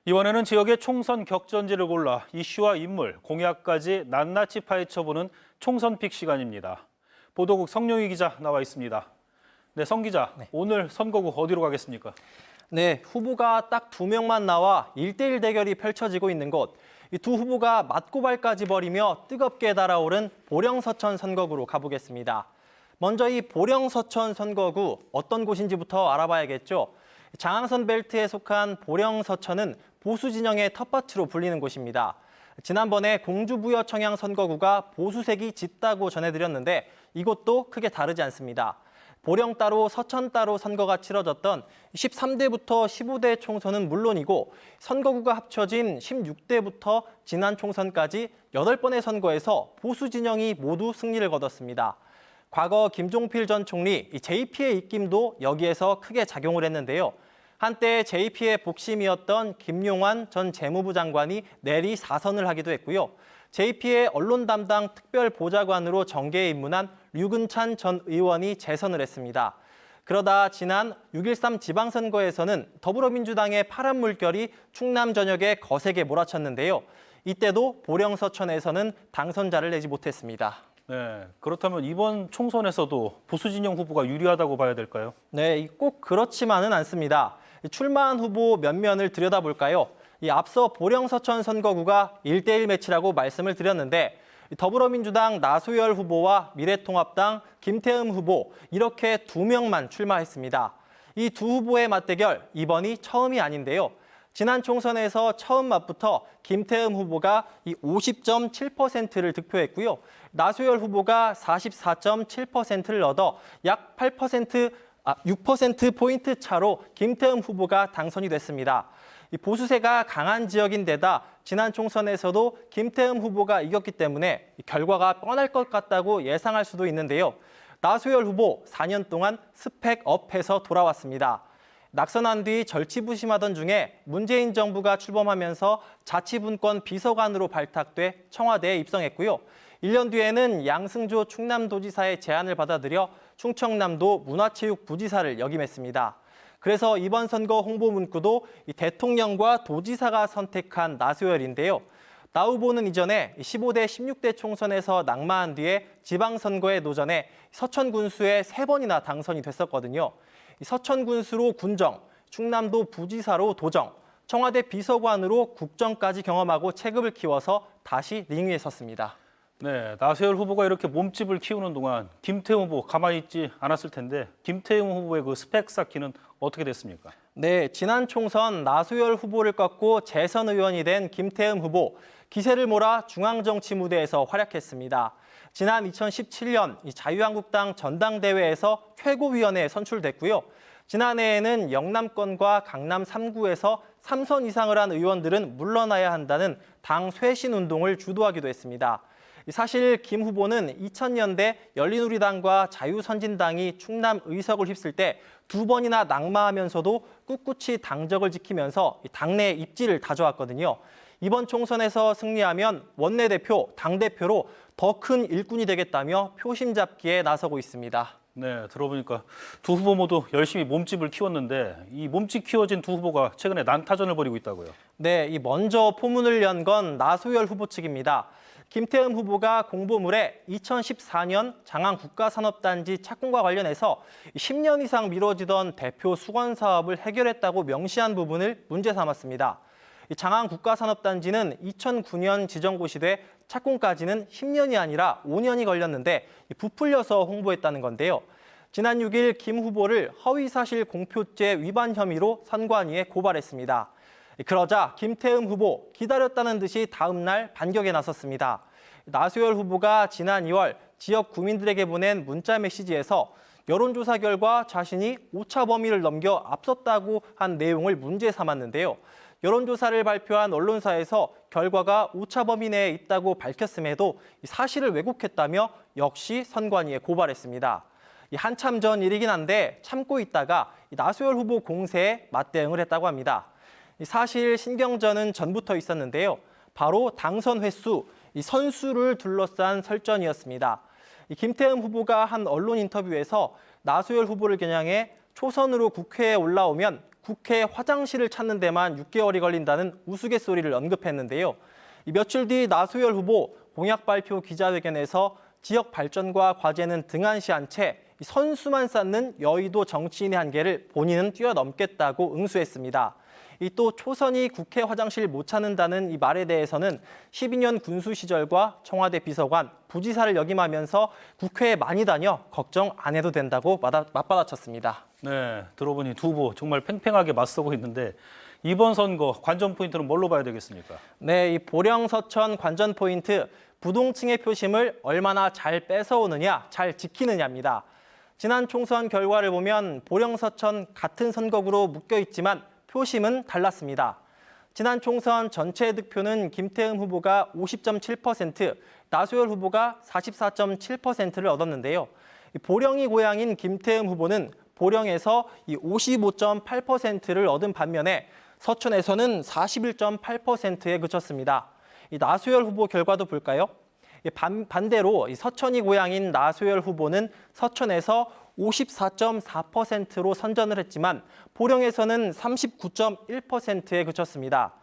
이번에는 지역의 총선 격전지를 골라 이슈와 인물, 공약까지 낱낱이 파헤쳐보는 총선픽 시간입니다. 보도국 성룡희 기자 나와 있습니다. 네, 성 기자, 오늘 선거구 어디로 가겠습니까? 네, 후보가 딱 2명만 나와 1대1 대결이 펼쳐지고 있는 곳. 이 두 후보가 맞고발까지 벌이며 뜨겁게 달아오른 보령서천 선거구로 가보겠습니다. 먼저 이 보령서천 선거구 어떤 곳인지부터 알아봐야겠죠. 장항선 벨트에 속한 보령서천은 보수 진영의 텃밭으로 불리는 곳입니다. 지난번에 공주부여 청양 선거구가 보수색이 짙다고 전해드렸는데 이곳도 크게 다르지 않습니다. 보령 따로 서천 따로 선거가 치러졌던 13대부터 15대 총선은 물론이고 선거구가 합쳐진 16대부터 지난 총선까지 8번의 선거에서 보수 진영이 모두 승리를 거뒀습니다. 과거 김종필 전 총리 JP의 입김도 여기에서 크게 작용을 했는데요. 한때 JP의 복심이었던 김용환 전 재무부 장관이 내리 4선을 하기도 했고요. JP의 언론 담당 특별보좌관으로 정계에 입문한 류근찬 전 의원이 재선을 했습니다. 그러다 지난 6.13 지방선거에서는 더불어민주당의 파란 물결이 충남 전역에 거세게 몰아쳤는데요. 이때도 보령서천에서는 당선자를 내지 못했습니다. 네, 그렇다면 이번 총선에서도 보수 진영 후보가 유리하다고 봐야 될까요? 네, 꼭 그렇지만은 않습니다. 출마한 후보 면면을 들여다볼까요? 앞서 보령서천 선거구가 1대1 매치라고 말씀을 드렸는데 더불어민주당 나소열 후보와 미래통합당 김태흠 후보 이렇게 2명만 출마했습니다. 이 두 후보의 맞대결 이번이 처음이 아닌데요. 지난 총선에서 처음 맞붙어 김태흠 후보가 50.7%를 득표했고요. 나소열 후보가 44.7%를 얻어 약 6%포인트 차로 김태흠 후보가 당선이 됐습니다. 보수세가 강한 지역인데다 지난 총선에서도 김태흠 후보가 이겼기 때문에 결과가 뻔할 것 같다고 예상할 수도 있는데요. 나소열 후보 4년 동안 스펙업해서 돌아왔습니다. 낙선한 뒤 절치부심하던 중에 문재인 정부가 출범하면서 자치분권 비서관으로 발탁돼 청와대에 입성했고요. 1년 뒤에는 양승조 충남도지사의 제안을 받아들여 충청남도 문화체육부지사를 역임했습니다. 그래서 이번 선거 홍보 문구도 대통령과 도지사가 선택한 나소열인데요. 나 후보는 이전에 15대, 16대 총선에서 낙마한 뒤에 지방선거에 도전해 서천군수에 3번이나 당선이 됐었거든요. 서천군수로 군정, 충남도 부지사로 도정, 청와대 비서관으로 국정까지 경험하고 체급을 키워서 다시 링 위에 섰습니다. 네, 나소열 후보가 이렇게 몸집을 키우는 동안 김태흠 후보 가만히 있지 않았을 텐데 김태흠 후보의 그 스펙 쌓기는 어떻게 됐습니까? 네, 지난 총선 나소열 후보를 꺾고 재선 의원이 된 김태흠 후보, 기세를 몰아 중앙정치 무대에서 활약했습니다. 지난 2017년 자유한국당 전당대회에서 최고위원회에 선출됐고요. 지난해에는 영남권과 강남 3구에서 3선 이상을 한 의원들은 물러나야 한다는 당 쇄신 운동을 주도하기도 했습니다. 사실 김 후보는 2000년대 열린우리당과 자유선진당이 충남 의석을 휩쓸 때 2번이나 낙마하면서도 꿋꿋이 당적을 지키면서 당내 입지를 다져왔거든요. 이번 총선에서 승리하면 원내대표, 당대표로 더 큰 일꾼이 되겠다며 표심 잡기에 나서고 있습니다. 네, 들어보니까 두 후보 모두 열심히 몸집을 키웠는데 이 몸집 키워진 두 후보가 최근에 난타전을 벌이고 있다고요. 네, 먼저 포문을 연 건 나소열 후보 측입니다. 김태흠 후보가 공보물에 2014년 장항 국가산업단지 착공과 관련해서 10년 이상 미뤄지던 대표 수건 사업을 해결했다고 명시한 부분을 문제 삼았습니다. 장항 국가산업단지는 2009년 지정 고시돼 착공까지는 10년이 아니라 5년이 걸렸는데 부풀려서 홍보했다는 건데요. 지난 6일 김 후보를 허위사실 공표죄 위반 혐의로 선관위에 고발했습니다. 그러자 김태흠 후보 기다렸다는 듯이 다음 날 반격에 나섰습니다. 나소열 후보가 지난 2월 지역 구민들에게 보낸 문자 메시지에서 여론조사 결과 자신이 오차 범위를 넘겨 앞섰다고 한 내용을 문제 삼았는데요. 여론조사를 발표한 언론사에서 결과가 오차 범위 내에 있다고 밝혔음에도 사실을 왜곡했다며 역시 선관위에 고발했습니다. 한참 전 일이긴 한데 참고 있다가 나소열 후보 공세에 맞대응을 했다고 합니다. 사실 신경전은 전부터 있었는데요. 바로 당선 횟수, 선수를 둘러싼 설전이었습니다. 김태흠 후보가 한 언론 인터뷰에서 나소열 후보를 겨냥해 초선으로 국회에 올라오면 국회 화장실을 찾는 데만 6개월이 걸린다는 우스갯소리를 언급했는데요. 며칠 뒤 나소열 후보 공약 발표 기자회견에서 지역 발전과 과제는 등한시한 채 선수만 쌓는 여의도 정치인의 한계를 본인은 뛰어넘겠다고 응수했습니다. 또 초선이 국회 화장실 못 찾는다는 이 말에 대해서는 12년 군수 시절과 청와대 비서관, 부지사를 역임하면서 국회에 많이 다녀 걱정 안 해도 된다고 맞받아쳤습니다. 네, 들어보니 두 후보 정말 팽팽하게 맞서고 있는데 이번 선거 관전 포인트는 뭘로 봐야 되겠습니까? 네, 이 보령 서천 관전 포인트 부동층의 표심을 얼마나 잘 뺏어오느냐, 잘 지키느냐입니다. 지난 총선 결과를 보면 보령 서천 같은 선거구로 묶여 있지만 표심은 달랐습니다. 지난 총선 전체 득표는 김태흠 후보가 50.7%, 나소열 후보가 44.7%를 얻었는데요. 보령이 고향인 김태흠 후보는 보령에서 55.8%를 얻은 반면에 서천에서는 41.8%에 그쳤습니다. 나소열 후보 결과도 볼까요? 반대로 서천이 고향인 나소열 후보는 서천에서 54.4%로 선전을 했지만 보령에서는 39.1%에 그쳤습니다.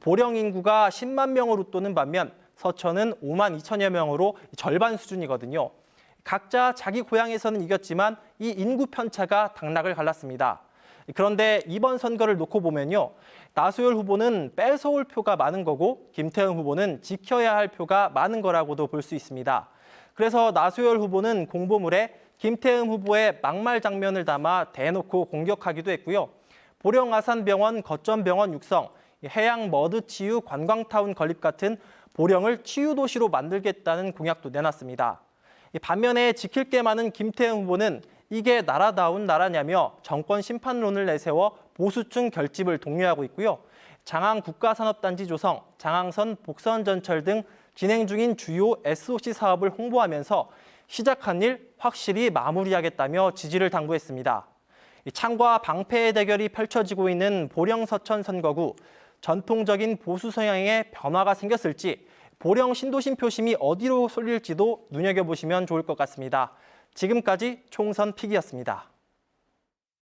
보령 인구가 10만 명을 웃도는 반면 서천은 5만 2천여 명으로 절반 수준이거든요. 각자 자기 고향에서는 이겼지만 이 인구 편차가 당락을 갈랐습니다. 그런데 이번 선거를 놓고 보면요. 나소열 후보는 뺏어올 표가 많은 거고 김태흠 후보는 지켜야 할 표가 많은 거라고도 볼 수 있습니다. 그래서 나소열 후보는 공보물에 김태흠 후보의 막말 장면을 담아 대놓고 공격하기도 했고요. 보령 아산병원 거점병원 육성, 해양 머드 치유 관광타운 건립 같은 보령을 치유도시로 만들겠다는 공약도 내놨습니다. 반면에 지킬 게 많은 김태흠 후보는 이게 나라다운 나라냐며 정권 심판론을 내세워 보수층 결집을 독려하고 있고요. 장항 국가산업단지 조성, 장항선 복선전철 등 진행 중인 주요 SOC 사업을 홍보하면서 시작한 일 확실히 마무리하겠다며 지지를 당부했습니다. 창과 방패의 대결이 펼쳐지고 있는 보령 서천 선거구, 전통적인 보수 성향의 변화가 생겼을지 보령 신도심 표심이 어디로 쏠릴지도 눈여겨보시면 좋을 것 같습니다. 지금까지 총선 픽이었습니다.